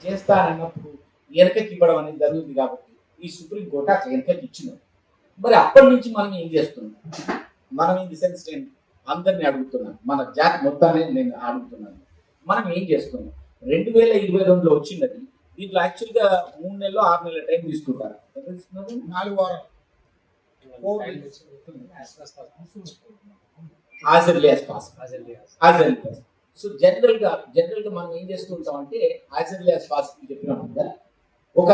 చేస్తానన్నప్పుడు వెనకకి ఇవ్వడం అనేది జరుగుతుంది కాబట్టి ఈ సుప్రీంకోర్టు అట్లా వెనకకి ఇచ్చినాం. మరి అప్పటి నుంచి మనం ఏం చేస్తున్నాం? మనం ఇన్ ది సెన్స్ నేను అందరిని అడుగుతున్నాను, మన జాతి మొత్తాన్ని నేను అడుగుతున్నాను, మనం ఏం చేస్తున్నాం? 2022లో వచ్చినది, దీంట్లో యాక్చువల్గా 3 నెలలు 6 నెలల టైం తీసుకుంటారు. ఎంత తీసుకున్నారు? 4 వారాలు. As early as possible. So జనరల్గా మనం ఏం చేస్తూ ఉంటామంటే యాజ్ ఎర్లీ యాజ్ పాసిబుల్ చెప్పినప్పుడు ఒక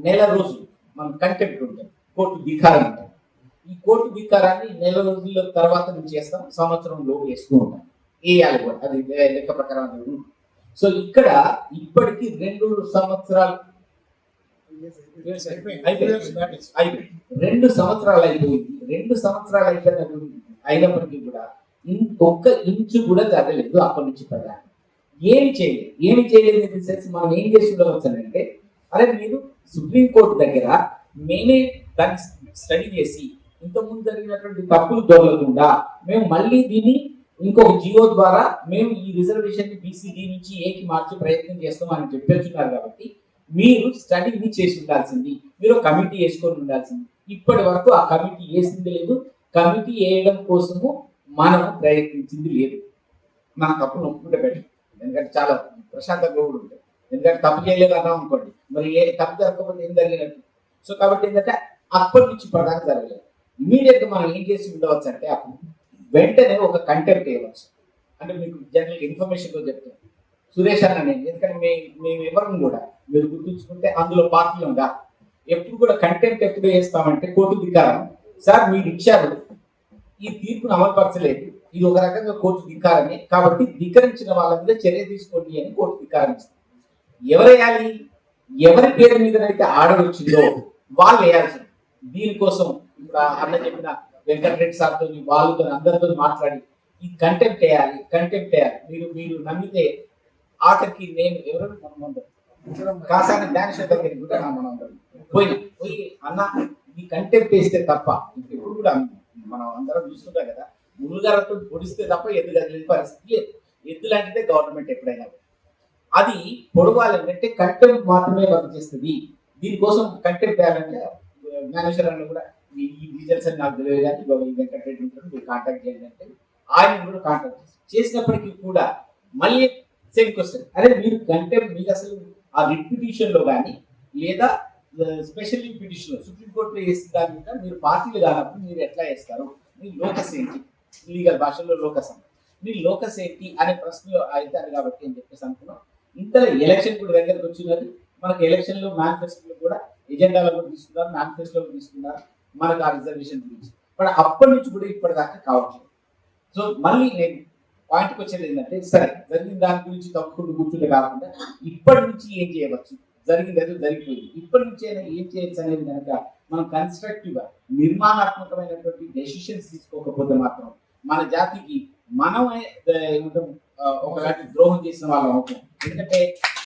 నెల రోజులు మనం కంటెంప్ట్ ఉంటుంది, కోర్టు ధిక్కారం ఉంటుంది. ఈ కోర్టు ధిక్కారాన్ని నెల రోజుల తర్వాత నుంచి చేస్తాం, సంవత్సరంలో వేస్తూ ఉంటాం. వేయాలి కూడా, అది లెక్క ప్రకారం అనేది. సో ఇక్కడ ఇప్పటికి 2 సంవత్సరాలు అయిపోయింది. 2 సంవత్సరాలు అయిపోయింది. 2 సంవత్సరాలు అయినప్పటికీ కూడా ఇంకొక ఇంచు కూడా జరగలేదు అప్పటి నుంచి ప్రధాని. ఏమి చేయలేదు అని తెలిసి మనం ఏం చేసి ఉండవచ్చానంటే, అరే మీరు సుప్రీంకోర్టు దగ్గర మేమే దాన్ని స్టడీ చేసి ఇంతకుముందు జరిగినటువంటి తప్పులు దొరకకుండా మేము మళ్ళీ దీన్ని ఇంకొక జియో ద్వారా మేము ఈ రిజర్వేషన్ బీసీడీ నుంచి ఏకి మార్చే ప్రయత్నం చేస్తాం అని చెప్పేస్తున్నారు. కాబట్టి మీరు స్టడీని చేసి ఉండాల్సింది, మీరు కమిటీ వేసుకొని ఉండాల్సింది. ఇప్పటి వరకు ఆ కమిటీ వేసింది లేదు, కమిటీ వేయడం కోసము మనం ప్రయత్నించింది లేదు. మన తప్పును ఒప్పుకుంటే బెటర్, ఎందుకంటే చాలా ప్రశాంతంగా కూడా ఉంటుంది. ఎందుకంటే తప్పు చేయలేదు అన్నాం అనుకోండి, మరి ఏ తప్పు జరగకపోతే ఏం జరిగినట్టు. సో కాబట్టి ఏంటంటే అప్పటి నుంచి ప్రధానం జరగలేదు. ఇమీడియట్ గా మనం ఏం చేసి ఉండవచ్చు అంటే అప్పుడు వెంటనే ఒక కంటెంప్ట్ వేయవచ్చు. అంటే మీకు జనరల్ ఇన్ఫర్మేషన్ తో చెప్తాను, సురేష్ అన్న నేను, ఎందుకంటే మేము ఎవరిని కూడా మీరు గుర్తుంచుకుంటే అందులో పార్టీలో ఉందా, ఎప్పుడు కూడా కంటెంప్ట్ ఎప్పుడు వేస్తామంటే కోర్టు ధిక్కారం. సార్ మీరు ఇచ్చారు, ఈ తీర్పును అమలుపరచలేదు, ఇది ఒక రకంగా కోర్టు ధిక్కారమే, కాబట్టి ధిక్కరించిన వాళ్ళ మీద చర్య తీసుకోండి అని కోర్టు ధిక్కారం ఇస్తుంది. ఎవరు వేయాలి? ఎవరి పేరు మీదనైతే ఆర్డర్ వచ్చిందో వాళ్ళు వేయాల్సింది. దీనికోసం ఇప్పుడు అన్న చెప్పిన వెంకటరెడ్డి సార్తో వాళ్ళతో అందరితో మాట్లాడి ఈ కంటెంప్ట్ వేయాలి. మీరు నమ్మితే ఆఖరికి నేను ఎవరు కాసాని జ్ఞానేశ్వర్ దగ్గరికి కూడా మనం పోయి అన్న ఈ కంటెంప్ట్ వేస్తే తప్ప, ఇప్పుడు కూడా మనం అందరం చూస్తుంటాం కదా, ములుగారతో పొడిస్తే తప్ప ఎద్దు కదిలే పరిస్థితి లేదు. ఎద్దు లాంటిదే గవర్నమెంట్ ఎప్పుడైనా. అది పొడవాలంటే కంటెంప్ట్ మాత్రమే వర్క్ చేస్తుంది. దీనికోసం కంటెంప్ట్ వేయాలంటే జ్ఞానేశ్వర్ అన్న కూడా ఈ డీటెయిల్స్ అని నాకు తెలియదు కానీ ఈ వెంకటరెడ్డి ఉంటారు, మీరు కాంటాక్ట్ చేయండి అంటే ఆయన కూడా కాంటాక్ట్ చేసినప్పటికీ కూడా మళ్ళీ సేమ్ క్వశ్చన్, అరే మీరు కంటెంప్ట్ మీరు అసలు ఆ రిట్ పిటిషన్ లో కానీ లేదా స్పెషల్ పిటిషన్ సుప్రీంకోర్టులో వేసిన దాని మీద మీరు పార్టీలు కానప్పుడు మీరు ఎట్లా వేస్తారు? మీ లోకస్ ఏంటి? లీగల్ భాషలో లోకస్ అంటే మీ లోకస్ ఏంటి అనే ప్రశ్న అవుతారు. కాబట్టి అని చెప్పేసి అనుకున్నాం. ఇంతలో ఎలక్షన్ కూడా దగ్గరకు వచ్చినది. మనకు ఎలక్షన్ లో మేనిఫెస్టోలో కూడా ఎజెండాలో కూడా తీసుకున్నారు, మేనిఫెస్టోలో కూడా తీసుకున్నారు మనకు ఆ రిజర్వేషన్ గురించి. బట్ అప్పటి నుంచి కూడా ఇప్పటిదాకా కావచ్చు. సో మళ్ళీ నేను పాయింట్కి వచ్చేది ఏంటంటే, సరే జరిగిన దాని గురించి తప్పుకుంటూ కూర్చుంటే కాకుండా ఇప్పటి నుంచి ఏం చేయవచ్చు? జరిగింది ఏదో జరిగిపోయింది, ఇప్పటి నుంచి అయినా ఏం చేయొచ్చు అనేది కనుక మనం కన్స్ట్రక్టివ్ గా నిర్మాణాత్మకమైనటువంటి డెసిషన్స్ తీసుకోకపోతే మాత్రం మన జాతికి మనమే ఒకలాంటి ద్రోహం చేసిన వాళ్ళం అవుతాం. ఎందుకంటే